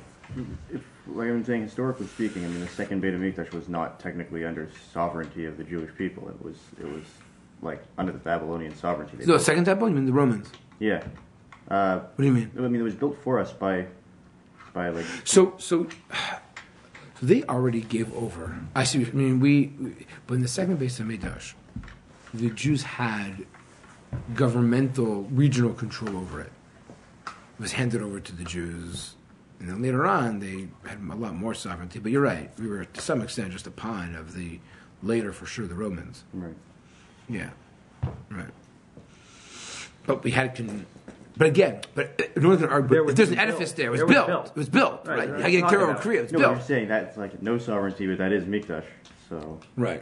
Like I'm saying, historically speaking, I mean, the second Beit HaMikdash was not technically under sovereignty of the Jewish people. It was like under the Babylonian sovereignty. So the second temple? You mean the Romans? Yeah. What do you mean? I mean, it was built for us by like. So they already gave over. I see. I mean, but in the second Beis Hamikdash, the Jews had governmental, regional control over it. It was handed over to the Jews, and then later on they had a lot more sovereignty. But you're right; we were to some extent just a pawn of the later, for sure, the Romans. Right. Yeah. Right. But we had. But again, no one can argue. If there's an edifice there, it was built. It was built, right? How you tear over Kriah? It's built. You're saying that's like no sovereignty, but that is Mikdash. So right.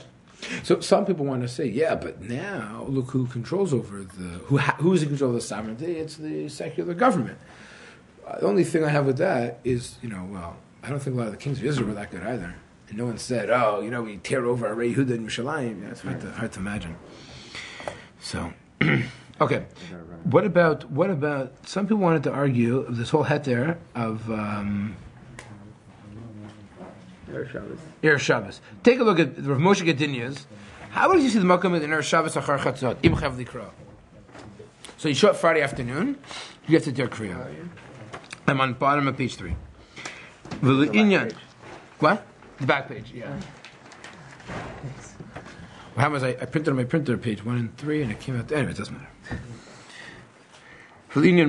So some people want to say, yeah, but now look who controls over who's in control of the sovereignty? It's the secular government. The only thing I have with that is, I don't think a lot of the kings of Israel were that good either. And no one said, we tear over Arei Yehuda and Yerushalayim. Yeah, it's hard to imagine. So. Okay, what about some people wanted to argue this whole heter of Erev Shabbos. Take a look at Rav Moshe continues. How would you see the Makom in Erev Shabbos achar chatzot? Im chav likra. So you show up Friday afternoon, you have to tear Kriah. I'm on bottom of page 3. What? The back page, yeah. What happened was I printed on my printer page 1 and 3, and it came out. Anyway, it doesn't matter. So Moshe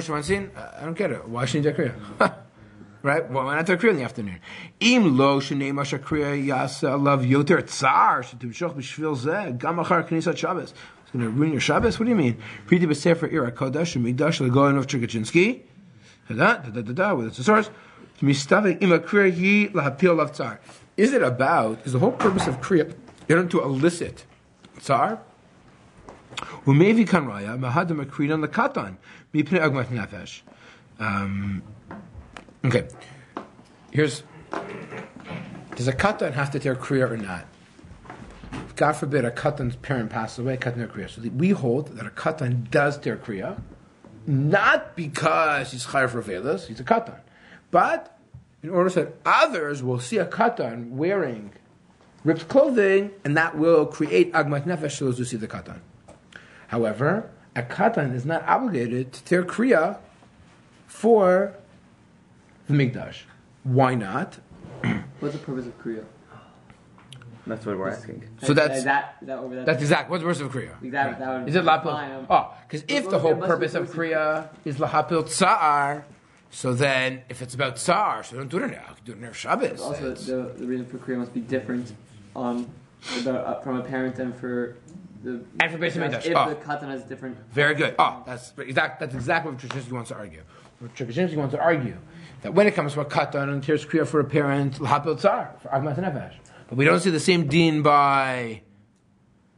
Feinstein, I don't get it. Why shouldn't you Kriah? Right? Why not Kriah in the afternoon? Im lo shnei masha Kriah yasa lav yoter tsar shetimshoch b'shvil zeh gam achar knisat Shabbos. It's going to ruin your Shabbos. What do you mean? Priti b'sefer Ira Kodesh u'migdash legoyin of Cherkachinsky. With its source. Mistavik ima Kriah hi lahapil lav tsar. Is it about? Is the whole purpose of Kriah to elicit tsar? Umevi kan raya mahadam akrinan lekatan mipnei agmat nefesh. Okay, does a katan have to tear kriya or not? God forbid a katan's parent passes away, katan tear kriya. So we hold that a katan does tear kriya, not because he's chayav for velas, he's a katan, but in order that others will see a katan wearing ripped clothing, and that will create agmat nefesh to those who see the katan. However, a katan is not obligated to tear kriya for the mikdash. Why not? What's the purpose of kriya? That's what we're asking. So that's exactly. What's the purpose of kriya? Exactly. Right. Is it lapil? Oh, because if the whole purpose of kriya is lahapil tsar, so then if it's tsar, so don't do it now. Do it in Shabbos. Also, the reason for kriya must be different from a parent and for the Beis Hamikdash. If the katan has different. Very good. That's exactly what Cherkachinsky wants to argue. Cherkachinsky wants to argue that when it comes to a katan and tears kriya for a parent, lahapil tsar for agmat nefesh. But we don't see the same din by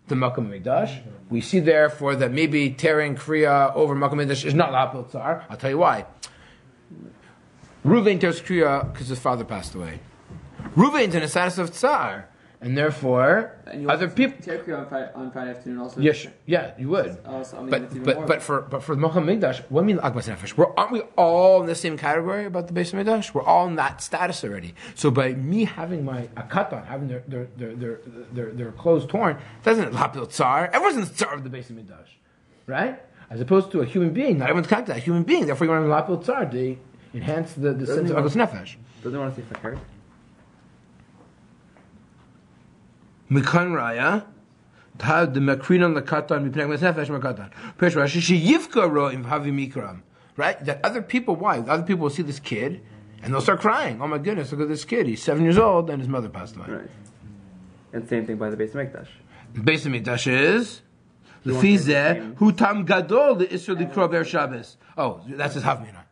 the Makom Mikdash. We see therefore that maybe tearing kriya over Makom Mikdash is not lahapil tsar. I'll tell you why. Ruvain tears kriya because his father passed away. Ruvain's in a status of tsar. And therefore, other people tear kriya on Friday afternoon also. Yes, yeah, you would. Also, I mean, but for the Makom Mikdash, what do you mean Agmas Nefesh? Aren't we all in the same category about the Beis Hamikdash? We're all in that status already. So by me having my akatan, having their clothes torn, doesn't lapil tsar. Everyone's in the tsar of the Beis Hamikdash, right? As opposed to a human being, not everyone's connected to that human being. Therefore, you want to lapil tsar to enhance the sense of Agmas Nefesh. Doesn't want to see fakir. Mikan raya, had the makrinon lekatan mipnei agmas nefesh makatan. Perish Rashi sheyivka roim havi mikram. Right? That other people, why? Other people will see this kid and they'll start crying. Oh my goodness, look at this kid. He's 7 years old and his mother passed away. Right. And same thing by the Beis Hamikdash. The Beis Hamikdash is lefizeh hutam gadol leisur likro ber Shabbos. Oh, that's his havmina. I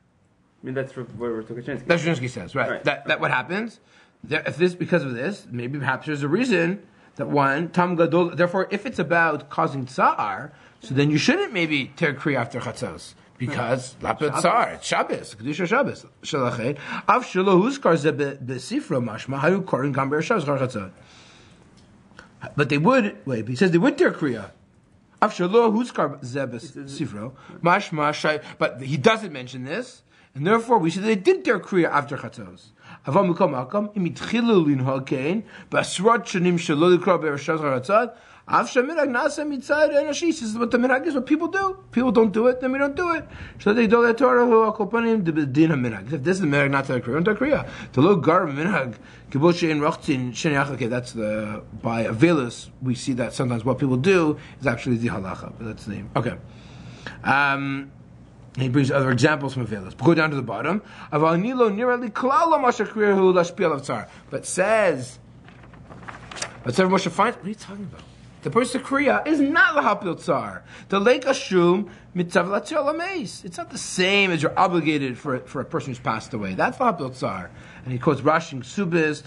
mean, that's what Cherkachinsky. That's what Cherkachinsky says, right? That what happens? If this because of this, maybe perhaps there's a reason. That one, Tam Gadol, therefore, if it's about causing tsar, so then you shouldn't maybe tear kriya after chatzos. Because, lapid tsar, it's Shabbos, Kedusha Shabbos. Shalachet, Av Shelo Huskar Ze Besifra Mashma, Hayu Korin Gamber Shabbos Chatzot. But they would, he says they would tear kriya. Av Shelo Huskar Ze Besifra, Mashma Shai, but he doesn't mention this, and therefore we see that they did tear kriya after chatzos. Aval Mukom Malkom, im itchilu linhol kein, basrot shanim shelo likra be'ershav charatzad, av shemirag nasa mitzad enoshi. This is what the minhag is, what people do. People don't do it, then we don't do it. So they do that Torah who akopanim de bedin ha-minhag. If this is the minhag, not the kriya, don't kriya. To lo gar minhag, kibul she'in rochtzin sheniach. Okay, that's the, by Avelis, we see that sometimes what people do is actually the halacha, but that's the name. Okay. He brings other examples from Avelis. Go down to the bottom. But says Moshe finds, what are you talking about? The person Kriya is not lahapil tsar. The lake ashum mitzav latzir lameis. It's not the same as you're obligated for a person who's passed away. That's lahapil tsar. And he quotes Rashing Subis,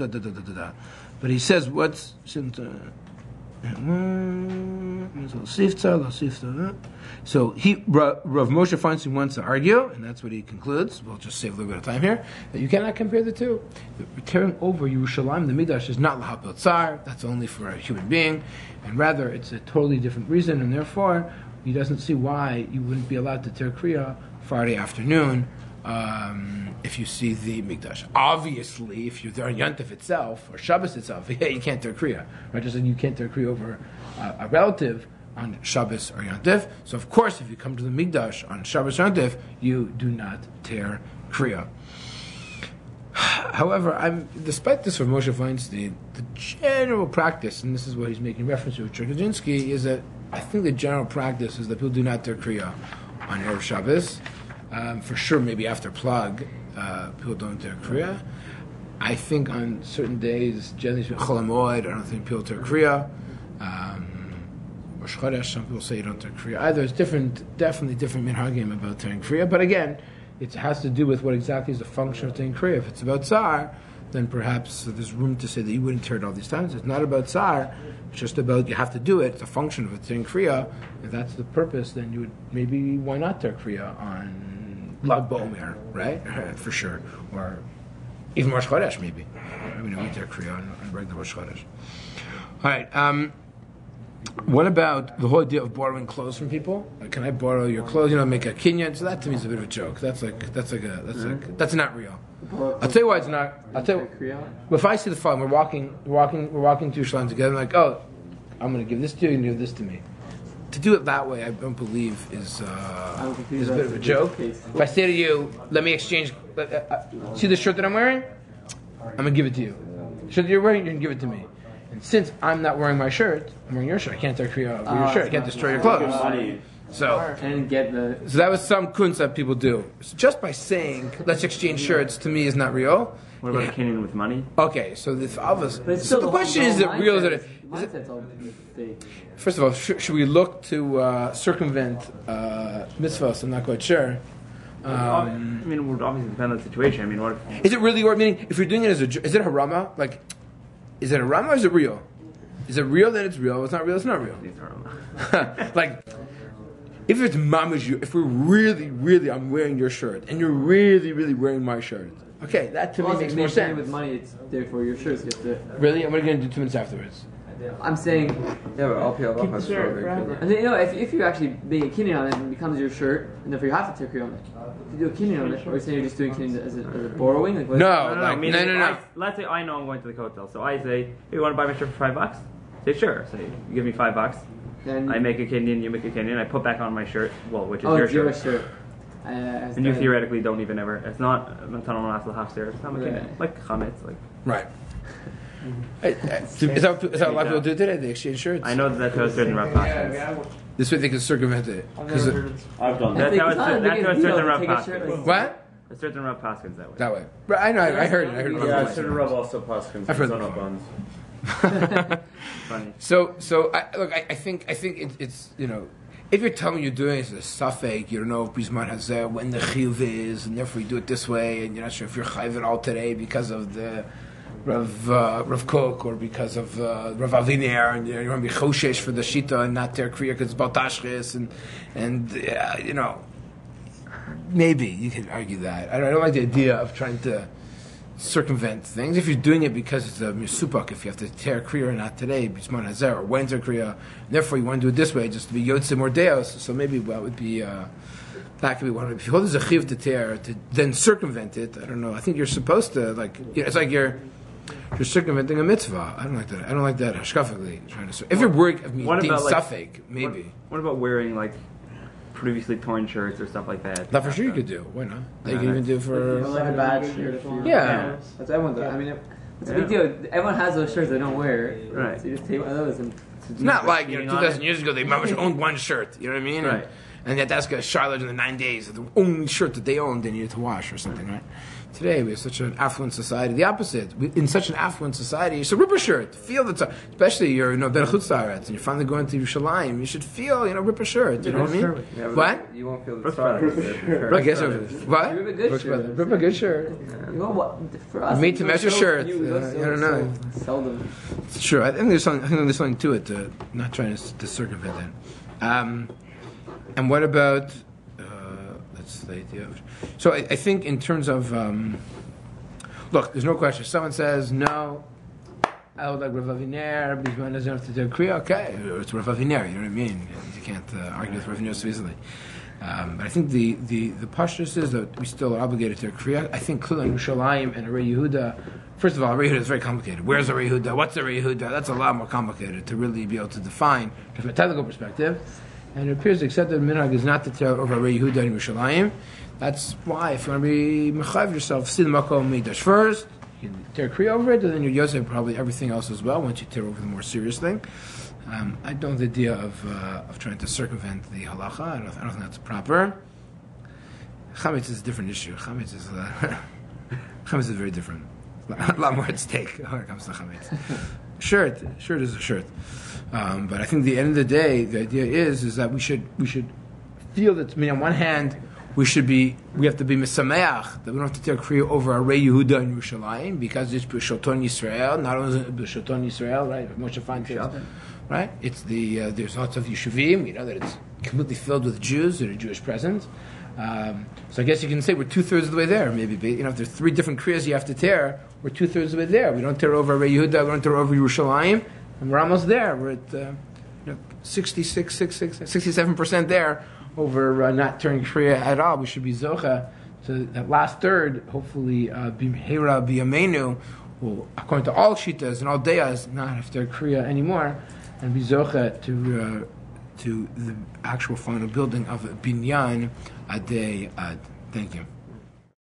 But he says what's so Rav Moshe Feinstein wants to argue, and that's what he concludes. We'll just save a little bit of time here. That you cannot compare the two. Tearing over Yerushalayim, the Mikdash, is not lahapil tsar. That's only for a human being, and rather it's a totally different reason. And therefore, he doesn't see why you wouldn't be allowed to tear kriya Friday afternoon if you see the Mikdash. Obviously, if you're there on Yontif itself, or Shabbos itself, you can't tear kriya. Right? Just like you can't tear kriya over a relative on Shabbos or Yontif. So of course, if you come to the Mikdash on Shabbos or Yontif, you do not tear kriya. However, despite this for Moshe Feinstein, the general practice, and this is what he's making reference to with Cherkajinsky, is that I think the general practice is that people do not do Kriah on Erev Shabbos. For sure, maybe after Plug, people don't do Kriah. I think on certain days, generally Chol HaMoed, I don't think people do Kriah. Rosh Chodesh, some people say you don't do Kriah either. There's definitely different minhagim about doing Kriah, but again, it has to do with what exactly is the function of doing Kriah. If it's about Tsar, then perhaps there's room to say that you wouldn't tear it all these times. It's not about Tsar, it's just about you have to do it. It's a function of it doing Kriah. If that's the purpose, then you would maybe why not do Kriah on Lag BaOmer, right? For sure. Or even Rosh Chodesh, maybe. We do Kriah on regular Rosh Chodesh. All right. What about the whole idea of borrowing clothes from people? Like, can I borrow your clothes? Make a kinyan. So that to me is a bit of a joke. That's not real. I'll tell you why it's not. I'll tell you. Well, if I see the following, we're walking to Yerushalayim together. I'm like, oh, I'm going to give this to you and give this to me. To do it that way, I don't believe is a bit of a joke. If I say to you, let me exchange. See the shirt that I'm wearing? I'm going to give it to you. The shirt that you're wearing, you can give it to me. And since I'm not wearing my shirt, I'm wearing your shirt. I can't take your shirt. I can't destroy your clothes. So that was some kunst that people do. So just by saying let's exchange shirts to me is not real. What about a kinyan with money? Okay, so the question is it real? Is it? First of all, should we look to circumvent mitzvahs? I'm not quite sure. It would obviously depend on the situation. What is it really? Meaning, if you're doing it as is it harama? Like, is it harama or is it real? Is it real? Then it's real. If it's not real, it's not real. It's harama. Like, if it's mamash, if we're really, I'm wearing your shirt, and you're really wearing my shirt. Okay, that to me makes more sense. With money, it's therefore your shirt. Really? And what are you going to do 2 minutes afterwards? I'm saying, yeah, but I'll peel off my shirt. I think, if you actually make a kinyan on it, it becomes your shirt, and therefore you have to take your on it. If you do a kinyan on it, or saying you're just doing kinyan as a borrowing? Like, No. Let's say I know I'm going to the hotel, so I say, hey, you want to buy my shirt for $5? Say sure. So you give me $5. Then I make a kinyan, you make a kinyan, I put back on my shirt, which is your shirt. And you theoretically don't even ever. It's not Matan Asal Hafster. It's not McKinnon. Like Chametz. Right. Is that what a lot of people do today? They exchange shirts? I know that to a certain rough pass. This way they can circumvent it. I've done that. That's how a certain rough pass. What? A certain rough paskins that way. That way. I know. I heard it. Yeah, a certain rough also paskins. I've heard that. Buns. Funny. So I think it's if you're telling me you're doing it as a suffix, you don't know if Bisman has when the chiyuv is, and therefore you do it this way, and you're not sure if you're chayiv at all today because of the Rav Kook or because of Rav Aviner, and you want to be choshesh for the shita and not ter kriya because it's about tashchis, and maybe you can argue that. I don't like the idea of trying to circumvent things. If you're doing it because it's a misupach, if you have to tear kriya or not today, bisman hazer or when's kriya, therefore you want to do it this way, just to be yotzim or deos. So maybe that would be that could be one of it. If you hold as a chiv to tear to then circumvent it, I don't know. I think you're supposed to it's like you're circumventing a mitzvah. I don't like that. I don't like that hashkafically. If you're worried of me being suffix, maybe. What about wearing previously torn shirts or stuff like that? That for sure you could do. Why not? You can even do for like a badge shirt. Yeah. That's everyone does. I mean, it's a big deal. Everyone has those shirts they don't wear. Right. So you just take one of those and. It's not like 2,000 years ago they owned one shirt. You know what I mean? Right. And that's got Charlotte in the 9 days. The only shirt that they owned they needed to wash or something, right? Today we have such an affluent society. The opposite. In such an affluent society, you should rip a shirt. Feel the time. Especially you're Ben Chutzlaretz and you're finally going to Yerushalayim. You should feel, rip a shirt. You know what I mean? Yeah, what? You won't feel the tzara. I guess what? Rip a good shirt. Rip a good shirt. For us, made to measure shirts. I don't know. Seldom. It's true. I think there's something to it. Not trying to circumvent it. And what about? That's the idea. So I think in terms of look, there's no question. Someone says no. I would like Rav Aviner. Bisman doesn't have to do Kriah. Okay, it's Rav Aviner. You know what I mean? You can't argue with Rav Aviner so easily. But I think the pashtus is that we still are obligated to Kriah. I think Klula Yerushalayim and Arei Yehuda. First of all, Arei Yehuda is very complicated. Where's Arei Yehuda? What's Arei Yehuda? That's a lot more complicated to really be able to define from a technical perspective. And it appears accepted minhag is not to tear over Arei Yehuda and Yerushalayim. That's why if you want to be mechayiv yourself, see the makom midrash first, can tear Kriah over it, and then your Yosef probably everything else as well. Once you tear over the more serious thing, I don't have the idea of trying to circumvent the halacha. I don't think that's proper. Chametz is a different issue. Chametz is very different. A lot more at stake when it comes to chametz. Shirt is a shirt. But I think at the end of the day, the idea is that we should feel that. I mean, on one hand, we have to be misameach that we don't have to tear Kriah over Arei Yehuda and Yerushalayim because it's B'Shoton Yisrael. Not only is it B'Shoton Yisrael, right? Moshe Feinfeld, right? It's there's lots of Yeshuvim. We know that it's completely filled with Jews that are Jewish present. So I guess you can say we're 2/3 of the way there. Maybe if there's 3 different kriyas you have to tear, we're 2/3 of the way there. We don't tear over Arei Yehuda, we don't tear over Yerushalayim, and we're almost there. We're at 67% there over not tearing kriya at all. We should be zocha. So that last third, hopefully, bimheira biyamenu, will, according to all shitas and all deyas, not have to tear kriya anymore, and be zocha to the actual final building of binyan adei ad. Thank you.